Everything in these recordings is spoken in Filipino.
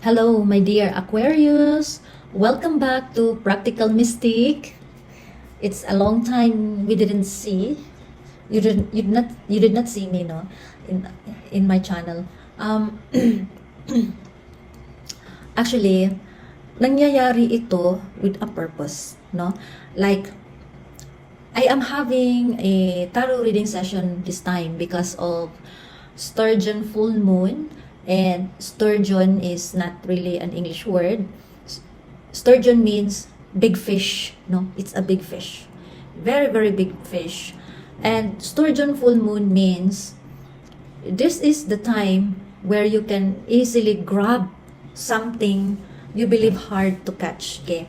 Hello, my dear Aquarius. Welcome back to Practical Mystic. It's a long time we didn't see. You did not see me, no, in my channel. Actually, nangyayari ito with a purpose, no? Like, I am having a tarot reading session this time because of Sturgeon full moon, and sturgeon is not really an English word. Sturgeon means big fish, no? It's a big fish. Very, very big fish. And sturgeon full moon means this is the time where you can easily grab something you believe hard to catch, okay?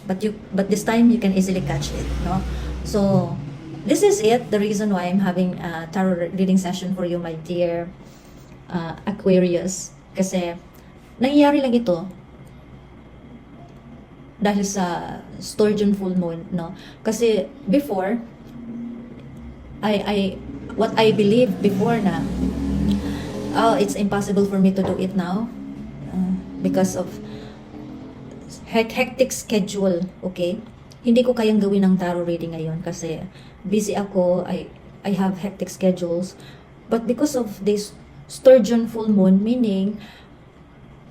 But this time you can easily catch it, no? So this is it, the reason why I'm having a tarot reading session for you, my dear Aquarius. Kasi nangyayari lang ito dahil sa sturgeon full moon, no? Kasi before what I believe before na it's impossible for me to do it now because of hectic schedule, okay? Hindi ko kayang gawin ng tarot reading ngayon kasi busy ako. I have hectic schedules. But because of this sturgeon full moon, meaning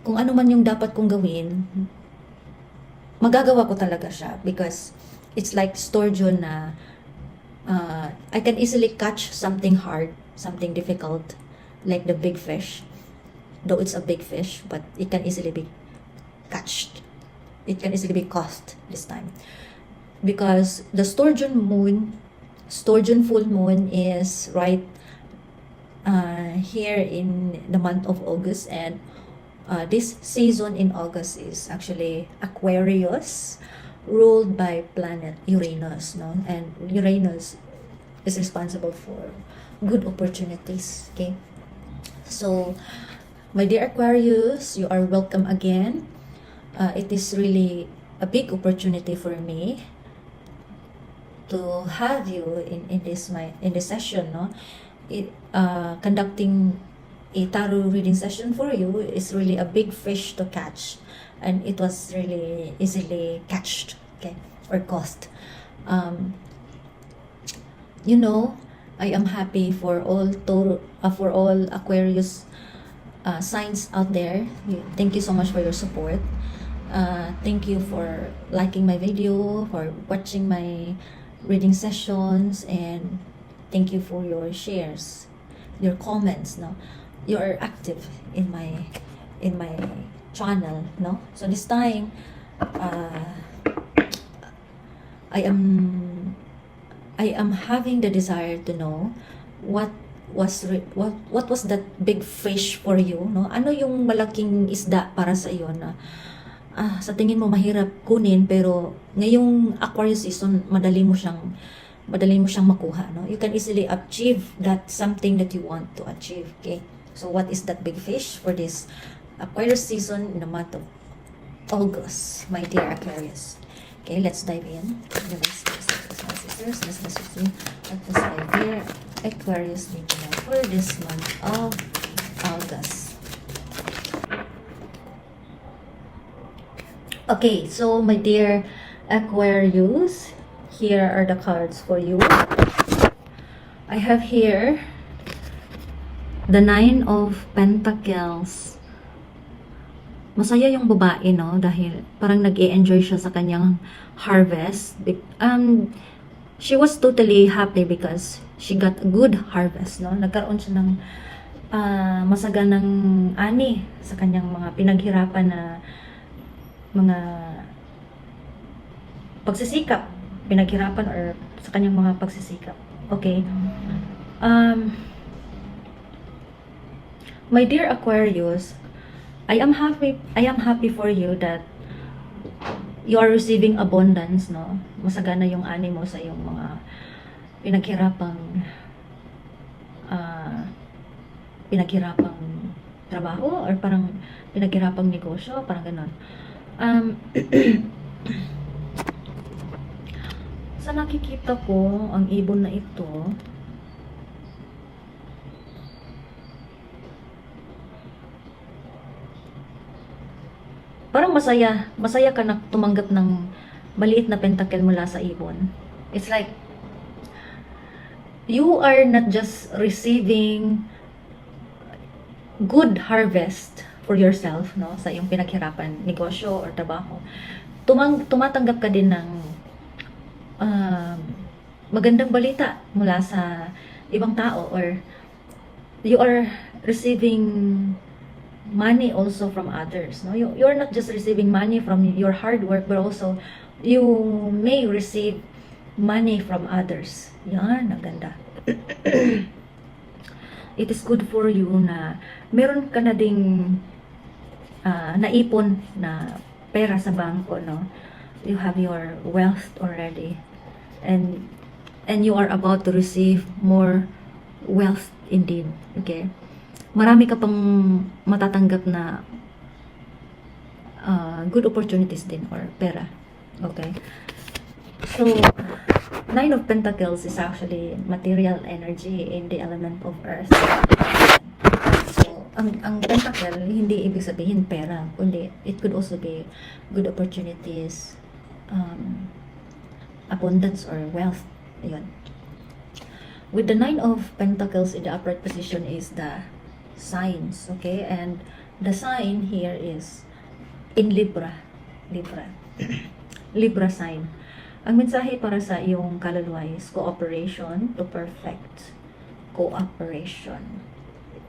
kung ano man yung dapat kong gawin, magagawa ko talaga siya because it's like sturgeon na I can easily catch something hard, something difficult, like the big fish. Though it's a big fish, but it can easily be catched. It can easily be caught this time. Because the sturgeon full moon is right here in the month of August, and this season in August is actually Aquarius, ruled by planet Uranus, no? And Uranus is responsible for good opportunities, okay? So, my dear Aquarius, you are welcome again. It is really a big opportunity for me to have you in this session, no? Conducting a tarot reading session for you is really a big fish to catch, and it was really easily catched, okay, or caught. You know, I am happy for all Aquarius signs out there. Thank you so much for your support. Thank you for liking my video, for watching my reading sessions, and thank you for your shares, your comments, no? You're active in my channel, no? So this time I am having the desire to know what was that big fish for you, no? Ano yung malaking isda para sa iyo na sa tingin mo mahirap kunin, pero ngayong Aquarius season madali mo siyang makuha, no? You can easily achieve that something that you want to achieve, okay? So what is that big fish for this Aquarius season in the month of August, my dear Aquarius? Okay, let's dive in. My sisters, what is my dear Aquarius need to know for this month of August? Okay, so my dear Aquarius, here are the cards for you. I have here the 9 of Pentacles. Masaya yung babae, no? Dahil parang nag-i-enjoy siya sa kanyang harvest. She was totally happy because she got a good harvest, no? Nagkaroon siya ng masaganang ani sa kanyang mga pinaghirapan na mga pagsisikap, pinaghirapan or sa kanyang mga pagsisikap. Okay. My dear Aquarius, I am happy for you that you are receiving abundance, no? Masagana yung ani mo sa iyong mga pinaghirapang trabaho or parang pinaghirapang negosyo, parang ganon. Sa nakikita ko, ang ibon na ito, parang masaya ka na tumanggap ng maliit na pentacle mula sa ibon. It's like, you are not just receiving good harvest for yourself, no, sa iyong pinaghirapan, negosyo or trabaho. Tumatanggap ka din ng magandang balita mula sa ibang tao, or you are receiving money also from others, no? You're not just receiving money from your hard work, but also you may receive money from others. Yan, ang ganda. It is good for you na meron ka na ding naipon na pera sa bangko, no? You have your wealth already, and you are about to receive more wealth indeed. Okay, marami ka pang matatanggap na good opportunities din, or pera. Okay, so Nine of Pentacles is actually material energy in the element of earth. So ang pentacle hindi ibig sabihin pera, kundi it could also be good opportunities, abundance or wealth. Ayun. With the Nine of Pentacles in the upright position is the signs, okay? And the sign here is in Libra. Libra sign. Ang mensahe para sa iyong kaluluwa is cooperation to perfect. Cooperation.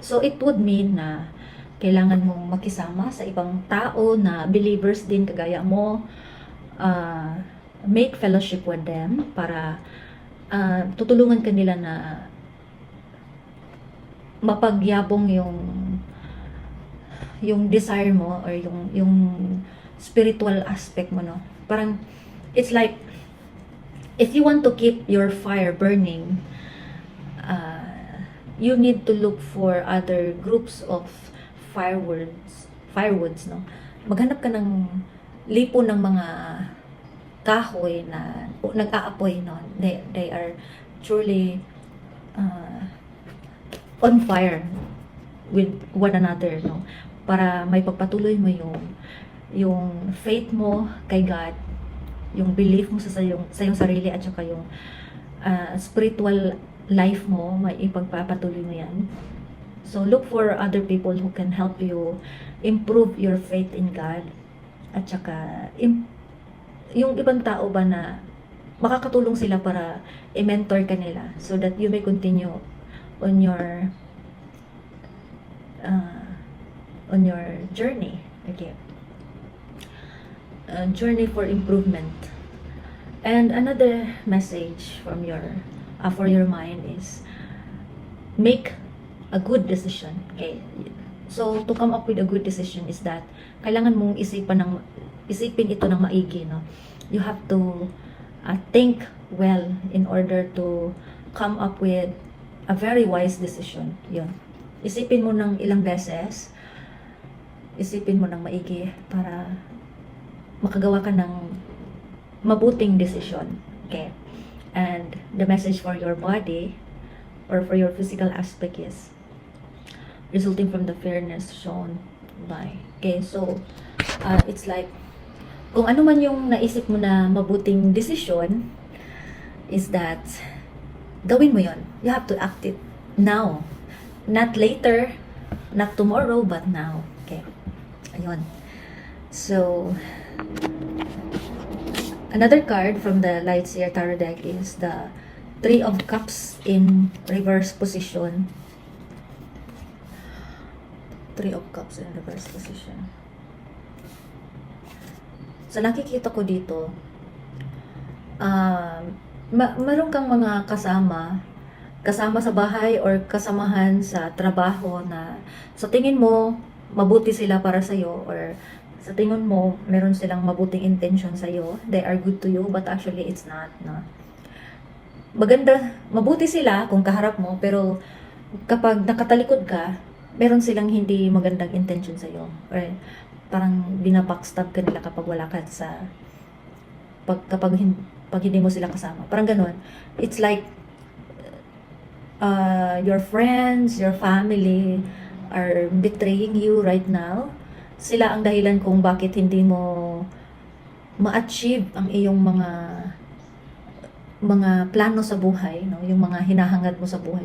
So it would mean na kailangan mong makisama sa ibang tao na believers din kagaya mo, make fellowship with them para tutulungan ka nila na mapagyabong yung desire mo, or yung spiritual aspect mo, no? Parang it's like if you want to keep your fire burning, you need to look for other groups of firewoods, no? Maghanap ka ng lipo ng mga kahoy na nag-aapoy, no? They are truly on fire with one another, no? Para may pagpatuloy mo yung faith mo kay God, yung belief mo sa iyong sarili, at saka yung spiritual life mo, may ipagpapatuloy mo yan. So look for other people who can help you improve your faith in God, at saka yung ibang tao ba na makakatulong sila para i-mentor ka nila, so that you may continue on your journey. Okay, journey for improvement. And another message from for your mind is make a good decision. Okay, so to come up with a good decision is that kailangan mong isipin ito ng maigi, no? You have to think well in order to come up with a very wise decision. Yun, isipin mo ng ilang beses, isipin mo ng maigi para makagawa ka ng mabuting decision. Okay, and the message for your body or for your physical aspect is resulting from the fairness shown by. Okay, so it's like kung ano man yung naisip mo na mabuting decision, is that gawin mo yon. You have to act it now, not later, not tomorrow, but now. Okay, ayun. So another card from the Lightseer Tarot deck is the Three of Cups in reverse position. Three of Cups in reverse position. So nakikita ko dito, meron kang mga kasama sa bahay or kasamahan sa trabaho na sa tingin mo mabuti sila para sa iyo, or sa tingin mo meron silang mabuting intention sa iyo, they are good to you, but actually it's not, no? Mabuti sila kung kaharap mo, pero kapag nakatalikod ka, meron silang hindi magandang intention sa iyo, or parang binabackstab ka nila kapag wala ka pag hindi mo sila kasama. Parang ganun. It's like your friends, your family are betraying you right now. Sila ang dahilan kung bakit hindi mo ma-achieve ang iyong mga plano sa buhay, no? Yung mga hinahangad mo sa buhay,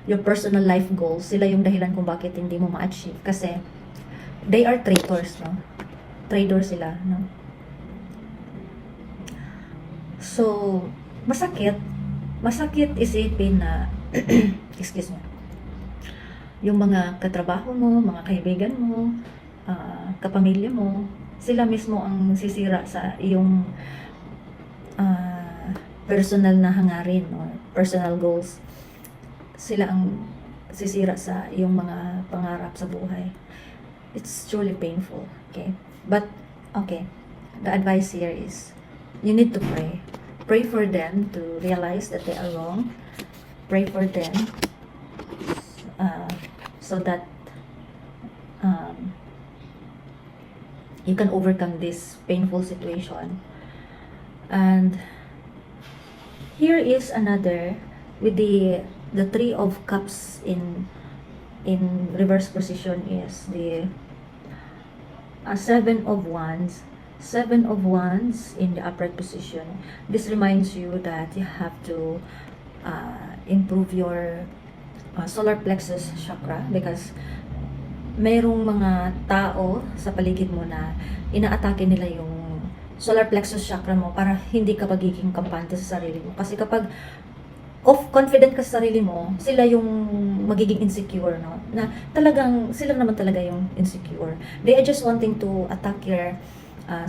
your personal life goals, sila yung dahilan kung bakit hindi mo ma-achieve. Kasi they are traitors, no? Traitor sila, no? So, masakit isipin na excuse me, yung mga katrabaho mo, mga kaibigan mo, kapamilya mo, sila mismo ang sisira sa iyong personal na hangarin or personal goals. Sila ang sisira sa iyong mga pangarap sa buhay. It's truly painful, okay? But, okay, the advice here is, you need to pray. Pray for them to realize that they are wrong. Pray for them so that you can overcome this painful situation. And here is another with the Three of Cups in reverse position is the Seven of Wands. Seven of Wands in the upright position. This reminds you that you have to improve your solar plexus chakra because mayroong mga tao sa paligid mo na inaatake nila yung solar plexus chakra mo para hindi ka magiging kampante sa sarili mo. Kasi kapag confident ka sa sarili mo, sila yung magiging insecure, no? Na talagang, sila naman talaga yung insecure. They are just wanting to attack your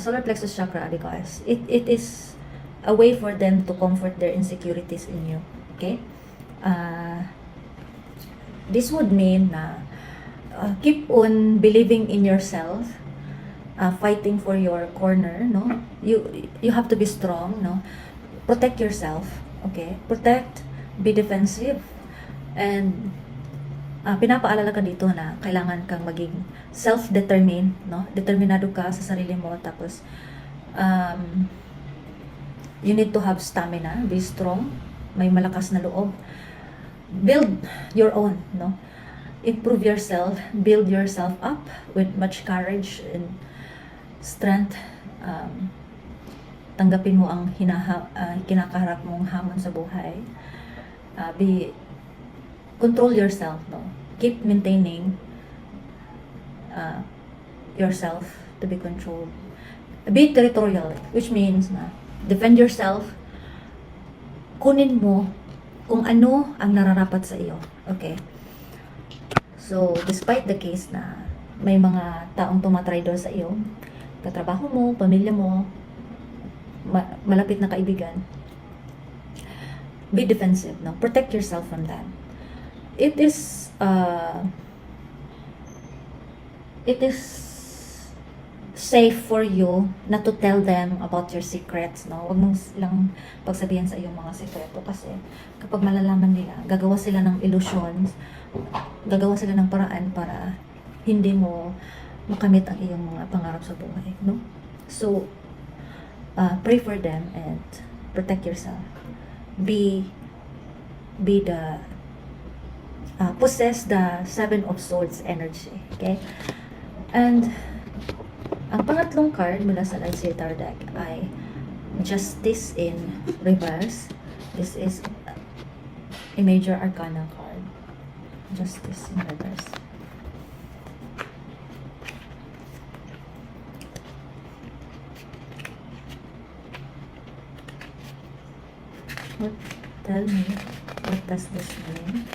solar plexus chakra because it is a way for them to comfort their insecurities in you. Okay? This would mean na keep on believing in yourself, fighting for your corner, no? You have to be strong, no? Protect yourself, okay? Protect, be defensive, and pinapaalala ka dito na kailangan kang maging self-determined, no? Determinado ka sa sarili mo, tapos you need to have stamina, be strong, may malakas na loob. Build your own, no? Improve yourself, build yourself up with much courage and strength. Tanggapin mo ang kinakaharap mong hamon sa buhay. Control yourself, no? Keep maintaining yourself to be controlled. Be territorial, which means na defend yourself. Kunin mo kung ano ang nararapat sa iyo. Okay? So, despite the case na may mga taong tumatraidor sa iyo, katrabaho mo, pamilya mo, malapit na kaibigan, be defensive, no? Protect yourself from that. It is safe for you not to tell them about your secrets, no? Huwag mong lang pagsabihan sa iyong mga sekreto kasi kapag malalaman nila, gagawa sila ng illusions, gagawa sila ng paraan para hindi mo makamit ang iyong mga pangarap sa buhay, no? So, pray for them and protect yourself. Possess the Seven of Swords energy, okay? And ang pangatlong card mula sa Light-Seer deck ay Justice in reverse. This is a major arcana card. Justice in reverse. Tell me, what does this mean?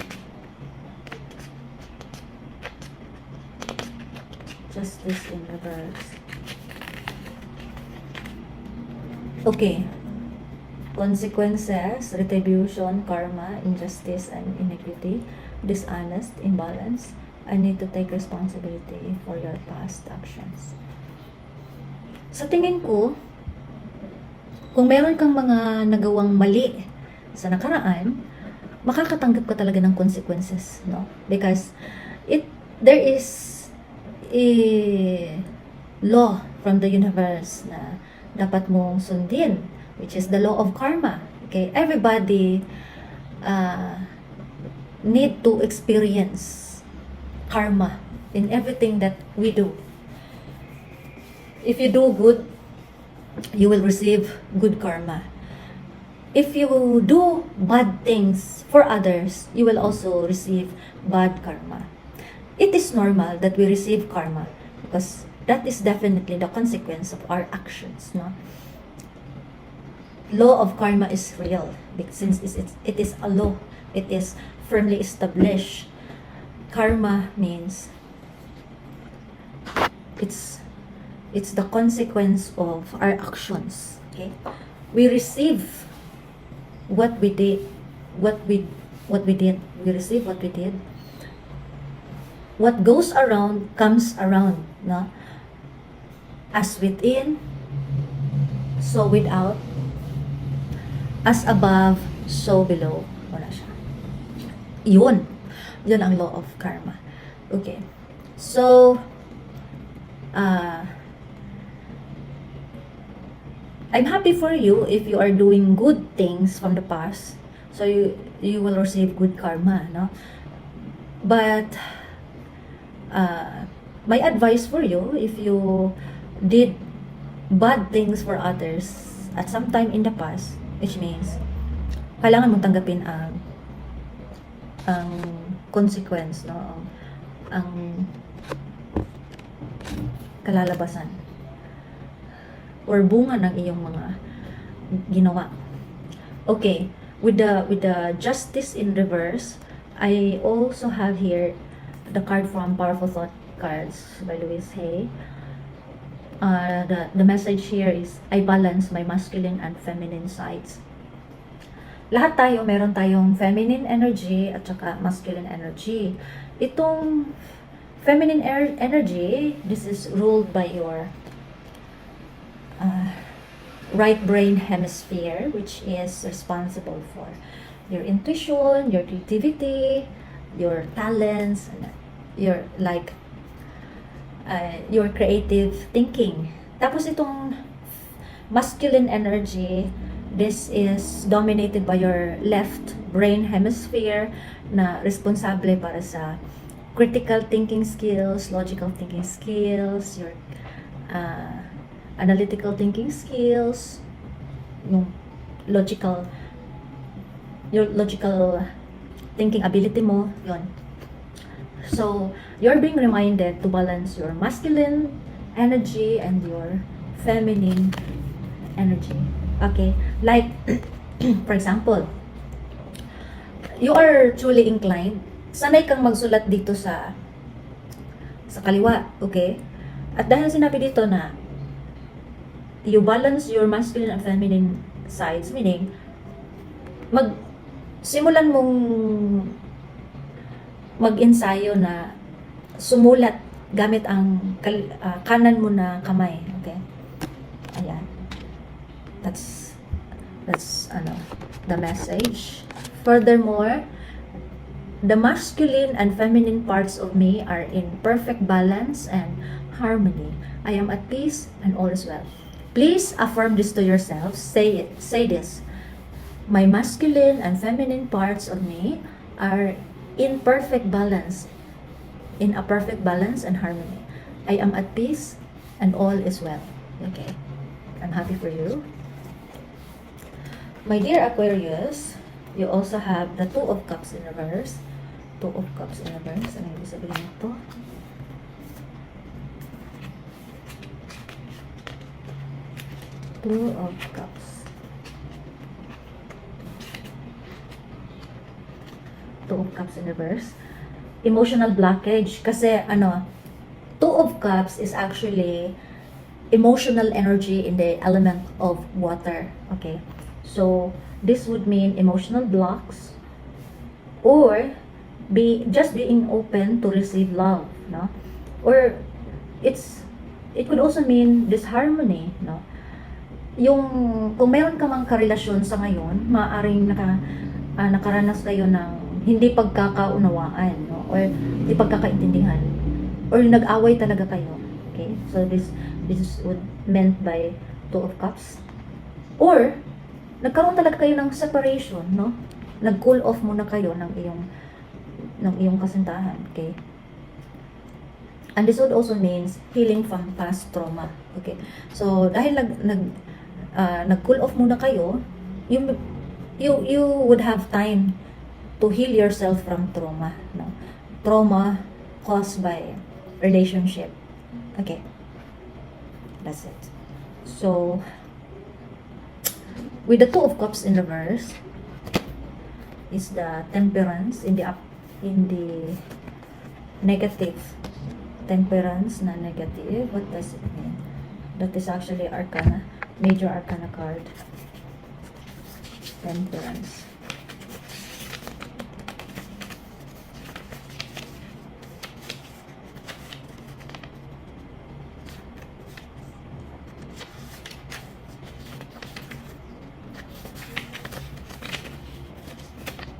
Justice in reverse. Okay. Consequences, retribution, karma, injustice, and iniquity, dishonest, imbalance. I need to take responsibility for your past actions. Sa tingin ko, kung meron kang mga nagawang mali sa nakaraan, makakatanggap ka talaga ng consequences, no? Because there is a law from the universe na dapat mong sundin, which is the law of karma. Okay, everybody need to experience karma in everything that we do. If you do good, you will receive good karma. If you do bad things for others, you will also receive bad karma. It is normal that we receive karma because that is definitely the consequence of our actions, no? Law of karma is real since it is a law. It is firmly established. Karma means it's the consequence of our actions. Okay, we receive what we did. We receive what we did. What goes around comes around, no? As within, so without. As above, so below. Wala siya. Yun ang law of karma. Okay. So, I'm happy for you if you are doing good things from the past. So, you will receive good karma, no? But, my advice for you, if you did bad things for others at some time in the past, which means, kailangan mong tanggapin ang consequence, no? Ang kalalabasan or bunga ng iyong mga ginawa. Okay, with the justice in reverse, I also have here the card from Powerful Thought Cards by Louise Hay. The message here is, I balance my masculine and feminine sides. Lahat tayo, meron tayong feminine energy at saka masculine energy. Itong feminine energy, this is ruled by your right brain hemisphere, which is responsible for your intuition, your creativity, your talents, and your creative thinking. Tapos itong masculine energy, this is dominated by your left brain hemisphere na responsable para sa critical thinking skills, logical thinking skills, your analytical thinking skills, yung logical thinking ability mo, yon. So, you're being reminded to balance your masculine energy and your feminine energy. Okay? Like, for example, you are truly inclined, sanay kang magsulat dito sa kaliwa, okay? At dahil sinabi dito na you balance your masculine and feminine sides, meaning, simulan mong mag-ensayo na sumulat gamit ang kanan mo na kamay, okay? Ayan. That's the message. Furthermore, the masculine and feminine parts of me are in perfect balance and harmony. I am at peace and all is well. Please affirm this to yourself. Say it. Say this. My masculine and feminine parts of me are in perfect balance, in a perfect balance and harmony. I am at peace and all is well. Okay. I'm happy for you. My dear Aquarius, you also have the Two of Cups in reverse. Two of Cups in reverse. Ano yung sabihin nito? Two of Cups. Two of Cups in reverse. Emotional blockage. Kasi, Two of Cups is actually emotional energy in the element of water. Okay? So, this would mean emotional blocks or just being open to receive love, no? Or it could also mean disharmony, no? Yung kung meron ka mang karelasyon sa ngayon, maaaring nakaranas kayo ng hindi pagkakaunawaan, no? Or hindi pagkakaintindihan, or nag-away talaga kayo. Okay? So this is what meant by Two of Cups. Or nagkaroon talaga kayo ng separation, no? Nag-cool off muna kayo ng iyong kasintahan, okay? And this would also means healing from past trauma. Okay. So dahil nag-cool off muna kayo, you would have time to heal yourself from trauma, no? Trauma caused by relationship. Okay. That's it. So with the Two of Cups in reverse is the Temperance in the negative. Temperance na negative. What does it mean? That is actually Arcana, major Arcana card. Temperance.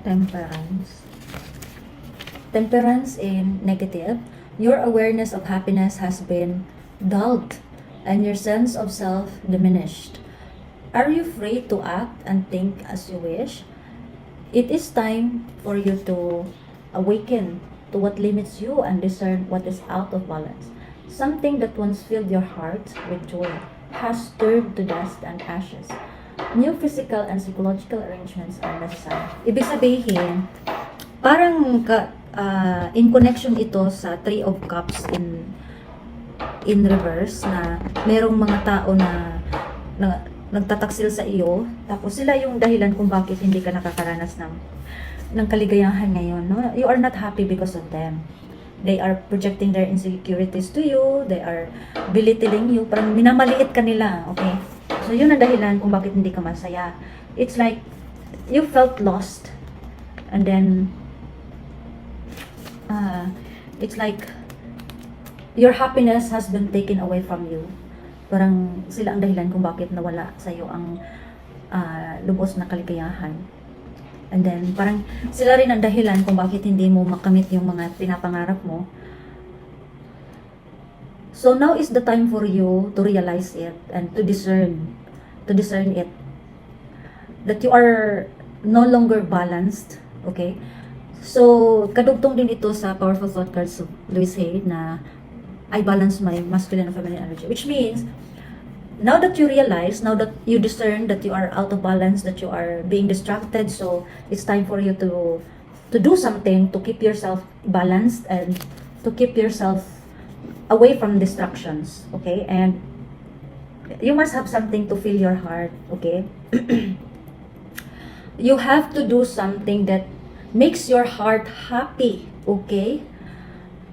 Temperance. Temperance in negative. Your awareness of happiness has been dulled and your sense of self diminished. Are you free to act and think as you wish? It is time for you to awaken to what limits you and discern what is out of balance. Something that once filled your heart with joy has turned to dust and ashes. New physical and psychological arrangements are necessary. Ibig sabihin, parang in connection ito sa Three of Cups in reverse, na merong mga tao na nagtataksil sa iyo, tapos sila yung dahilan kung bakit hindi ka nakakaranas ng kaligayahan ngayon, no? You are not happy because of them. They are projecting their insecurities to you, they are belittling you, parang minamaliit ka nila, okay? So yun ang dahilan kung bakit hindi ka masaya. It's like you felt lost, and then it's like your happiness has been taken away from you. Parang sila ang dahilan kung bakit nawala sa iyo ang lubos na kaligayahan. And then parang sila rin ang dahilan kung bakit hindi mo makamit yung mga pinapangarap mo. So now is the time for you to realize it and to discern it, that you are no longer balanced, okay? So kadugtong din ito sa Powerful Thought cards of Louise Hay na I balance my masculine and feminine energy, which means now that you realize, now that you discern that you are out of balance, that you are being distracted, so it's time for you to do something to keep yourself balanced and to keep yourself away from distractions, okay? And you must have something to fill your heart, okay? You have to do something that makes your heart happy, okay?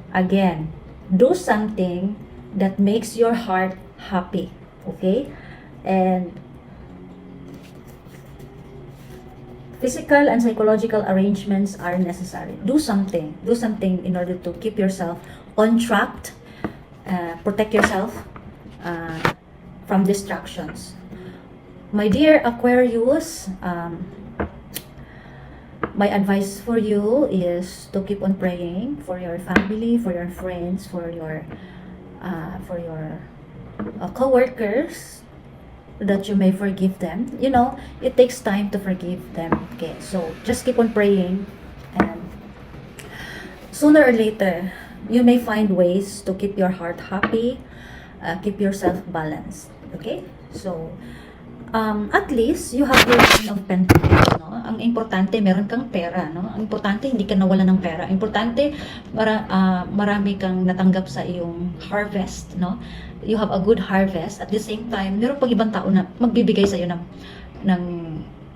Again, do something that makes your heart happy, okay? And physical and psychological arrangements are necessary. Do something in order to keep yourself on track, protect yourself from distractions. My dear Aquarius, my advice for you is to keep on praying for your family, for your friends, for your co-workers, that you may forgive them. You know, it takes time to forgive them. Okay, so just keep on praying, and sooner or later, you may find ways to keep your heart happy, keep yourself balanced. Okay, so at least you have your Queen of Pentacles, no? Ang importante, meron kang pera, no? Ang importante, hindi ka nawala ng pera. Ang importante, marami kang natanggap sa iyong harvest, no? You have a good harvest. At the same time, meron pag ibang tao na magbibigay sa iyo ng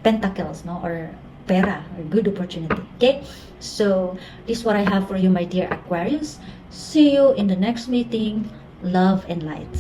pentacles, no? Or pera, or good opportunity. Okay? So, this is what I have for you, my dear Aquarius. See you in the next meeting. Love and light.